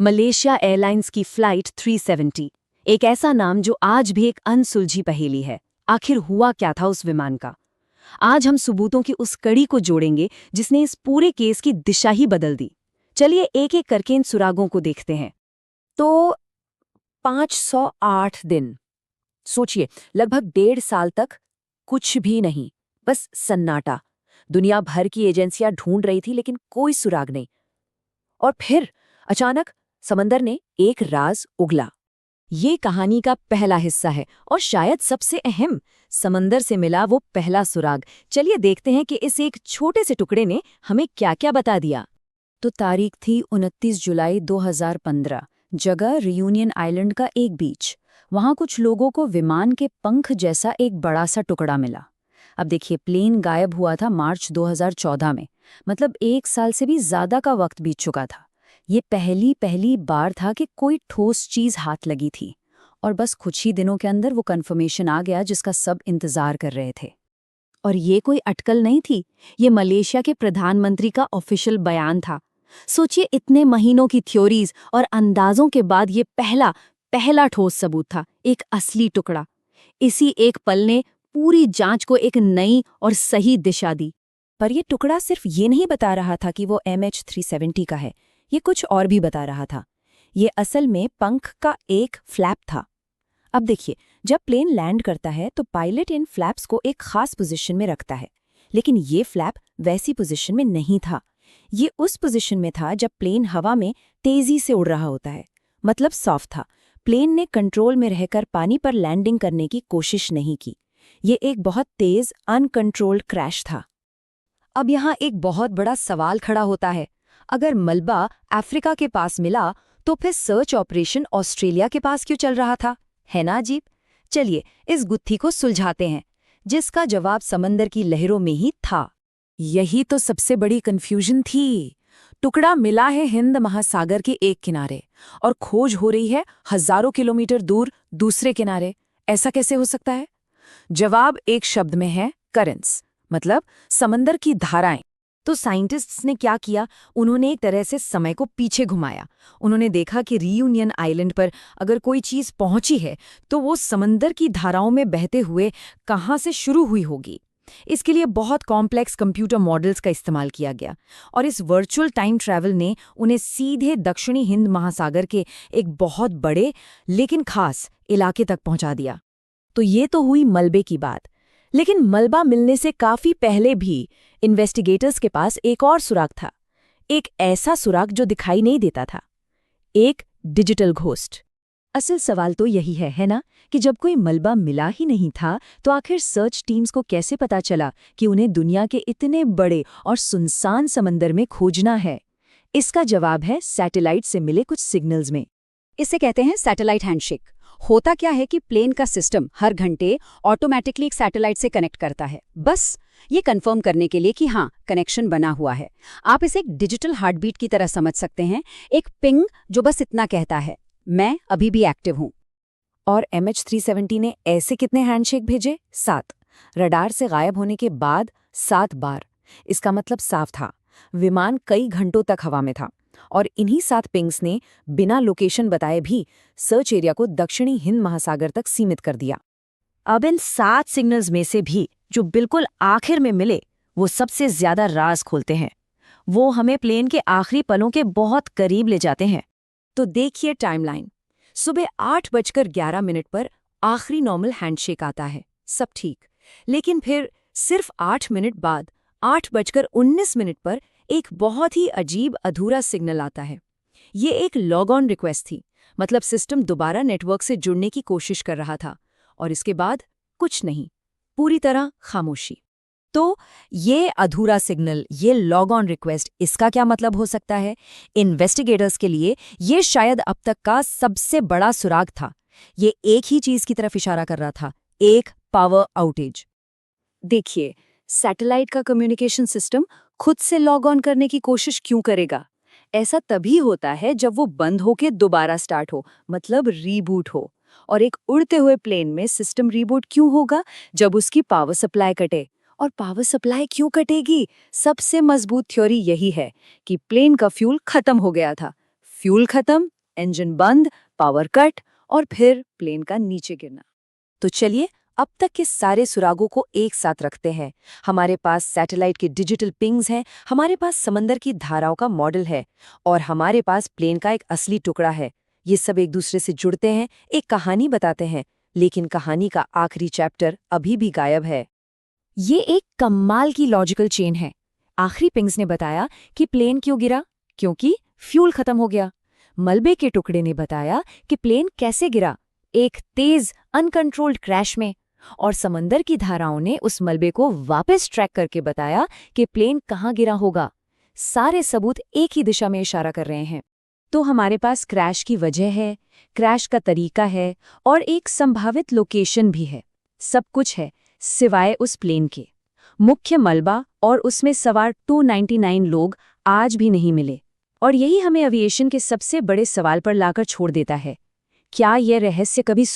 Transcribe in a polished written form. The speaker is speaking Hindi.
मलेशिया एयरलाइंस की फ्लाइट 370, एक ऐसा नाम जो आज भी एक अनसुलझी पहेली है। आखिर हुआ क्या था उस विमान का? आज हम सबूतों की उस कड़ी को जोड़ेंगे जिसने इस पूरे केस की दिशा ही बदल दी। चलिए एक एक करके इन सुरागों को देखते हैं। तो 508 दिन, सोचिए, लगभग 1.5 साल तक कुछ भी नहीं, बस सन्नाटा। दुनिया भर की एजेंसियां ढूंढ रही थी लेकिन कोई सुराग नहीं। और फिर अचानक समंदर ने एक राज उगला। ये कहानी का पहला हिस्सा है और शायद सबसे अहम, समंदर से मिला वो पहला सुराग। चलिए देखते हैं कि इस एक छोटे से टुकड़े ने हमें क्या-क्या बता दिया। तो तारीख थी 29 जुलाई 2015, जगह रियूनियन आइलैंड का एक बीच। वहां कुछ लोगों को विमान के पंख जैसा एक बड़ा सा टुकड़ा मिला। अब देखिए, प्लेन गायब हुआ था मार्च 2014 में, मतलब 1 साल से भी ज्यादा का वक्त बीत चुका था। ये पहली पहली बार था कि कोई ठोस चीज हाथ लगी थी। और बस कुछ ही दिनों के अंदर वो कन्फर्मेशन आ गया जिसका सब इंतजार कर रहे थे। और ये कोई अटकल नहीं थी, ये मलेशिया के प्रधानमंत्री का ऑफिशियल बयान था। सोचिए, इतने महीनों की थ्योरीज और अंदाजों के बाद ये पहला पहला ठोस सबूत था, एक असली टुकड़ा। इसी एक पल ने पूरी जांच को एक नई और सही दिशा दी। पर ये टुकड़ा सिर्फ ये नहीं बता रहा था कि वो MH370 का है, ये कुछ और भी बता रहा था। ये असल में पंख का एक फ्लैप था। अब देखिए, जब प्लेन लैंड करता है तो पायलट इन फ्लैप्स को एक खास पोजीशन में रखता है, लेकिन ये फ्लैप वैसी पोजीशन में नहीं था। ये उस पोजीशन में था जब प्लेन हवा में तेजी से उड़ रहा होता है, मतलब सॉफ्ट था। प्लेन ने कंट्रोल में रहकर पानी पर लैंडिंग करने की कोशिश नहीं की। ये एक बहुत तेज अनकंट्रोल्ड क्रैश था। अब यहाँ एक बहुत बड़ा सवाल खड़ा होता है। अगर मलबा अफ्रीका के पास मिला तो फिर सर्च ऑपरेशन ऑस्ट्रेलिया के पास क्यों चल रहा था? है ना अजीब? चलिए इस गुत्थी को सुलझाते हैं, जिसका जवाब समंदर की लहरों में ही था। यही तो सबसे बड़ी कंफ्यूजन थी। टुकड़ा मिला है हिंद महासागर के एक किनारे और खोज हो रही है हजारों किलोमीटर दूर दूसरे किनारे। ऐसा कैसे हो सकता है? जवाब एक शब्द में है, करंट्स, मतलब समंदर की धाराएं। तो साइंटिस्ट्स ने क्या किया? उन्होंने एक तरह से समय को पीछे घुमाया। उन्होंने देखा कि रियूनियन आइलैंड पर अगर कोई चीज पहुंची है तो वो समंदर की धाराओं में बहते हुए कहाँ से शुरू हुई होगी। इसके लिए बहुत कॉम्प्लेक्स कंप्यूटर मॉडल्स का इस्तेमाल किया गया और इस वर्चुअल टाइम ट्रैवल ने उन्हें सीधे दक्षिणी हिंद महासागर के एक बहुत बड़े लेकिन खास इलाके तक पहुंचा दिया। तो ये तो हुई मलबे की बात, लेकिन मलबा मिलने से काफी पहले भी इन्वेस्टिगेटर्स के पास एक और सुराग था। एक ऐसा सुराग जो दिखाई नहीं देता था, एक डिजिटल घोस्ट। असल सवाल तो यही है ना, कि जब कोई मलबा मिला ही नहीं था तो आखिर सर्च टीम्स को कैसे पता चला कि उन्हें दुनिया के इतने बड़े और सुनसान समंदर में खोजना है? इसका जवाब है सैटेलाइट से मिले कुछ सिग्नल्स में। इसे कहते हैं सैटेलाइट हैंडशेक। होता क्या है कि प्लेन का सिस्टम हर घंटे ऑटोमेटिकली एक सैटेलाइट से कनेक्ट करता है, बस ये कंफर्म करने के लिए कि हाँ, कनेक्शन बना हुआ है। आप इसे एक डिजिटल हार्टबीट की तरह समझ सकते हैं, एक पिंग जो बस इतना कहता है, मैं अभी भी एक्टिव हूं। और MH370 ने ऐसे कितने हैंडशेक भेजे? 7। रडार से गायब होने के बाद 7 बार। इसका मतलब साफ था, विमान कई घंटों तक हवा में था और इन्हीं 7 पिंग्स ने बिना लोकेशन बताए भी सर्च एरिया को दक्षिणी हिंद महासागर तक सीमित कर दिया। अब इन 7 सिग्नल्स में से भी जो बिल्कुल आखिर में मिले वो सबसे ज्यादा राज खोलते हैं। वो हमें प्लेन के आखिरी पलों के बहुत करीब ले जाते हैं। तो देखिए टाइमलाइन। सुबह 8:11 पर आखिरी नॉर्मल हैंडशेक आता है, सब ठीक। लेकिन फिर सिर्फ 8 मिनट बाद 8:19 पर एक बहुत ही अजीब अधूरा सिग्नल आता है। ये एक लॉग ऑन रिक्वेस्ट थी, मतलब सिस्टम दोबारा नेटवर्क से जुड़ने की कोशिश कर रहा था। और इसके बाद कुछ नहीं, पूरी तरह खामोशी। तो ये अधूरा सिग्नल, ये लॉग ऑन रिक्वेस्ट, इसका क्या मतलब हो सकता है? इन्वेस्टिगेटर्स के लिए ये शायद अब तक का सबसे बड़ा सुराग था। ये एक ही चीज की तरफ इशारा कर रहा था, एक पावर आउटेज। देखिए, सैटेलाइट का कम्युनिकेशन सिस्टम खुद से लॉग ऑन करने की कोशिश क्यों करेगा? ऐसा तभी होता है जब वो बंद होके दोबारा स्टार्ट हो, मतलब रीबूट हो। और एक उड़ते हुए प्लेन में सिस्टम रीबूट क्यों होगा? जब उसकी पावर सप्लाई कटे। और पावर सप्लाई क्यों कटेगी? सबसे मजबूत थ्योरी यही है कि प्लेन का फ्यूल खत्म हो गया था। फ्यूल खत्म, इंजन बंद, पावर कट और फिर प्लेन का नीचे गिरना। तो चलिए अब तक के सारे सुरागों को एक साथ रखते हैं। हमारे पास सैटेलाइट के डिजिटल पिंग्स हैं, हमारे पास समंदर की धाराओं का मॉडल है और हमारे पास प्लेन का एक असली टुकड़ा है। ये सब एक दूसरे से जुड़ते हैं, एक कहानी बताते हैं, लेकिन कहानी का आखिरी चैप्टर अभी भी गायब है। ये एक कमाल की लॉजिकल चेन है। आखिरी पिंग्स ने बताया कि प्लेन क्यों गिरा, क्योंकि फ्यूल खत्म हो गया। मलबे के टुकड़े ने बताया कि प्लेन कैसे गिरा, एक तेज अनकंट्रोल्ड क्रैश में। और समंदर की धाराओं ने उस मलबे को वापस ट्रैक करके बताया कि प्लेन कहाँ गिरा होगा। सारे सबूत एक ही दिशा में इशारा कर रहे हैं। तो हमारे पास क्रैश की वजह है, क्रैश का तरीका है और एक संभावित लोकेशन भी है। सब कुछ है सिवाय उस प्लेन के। मुख्य मलबा और उसमें सवार 299 लोग आज भी नहीं मिले। और यही हमें एविएशन के सबसे बड़े सवाल पर लाकर छोड़ देता है। क्या यह रहस्य कभी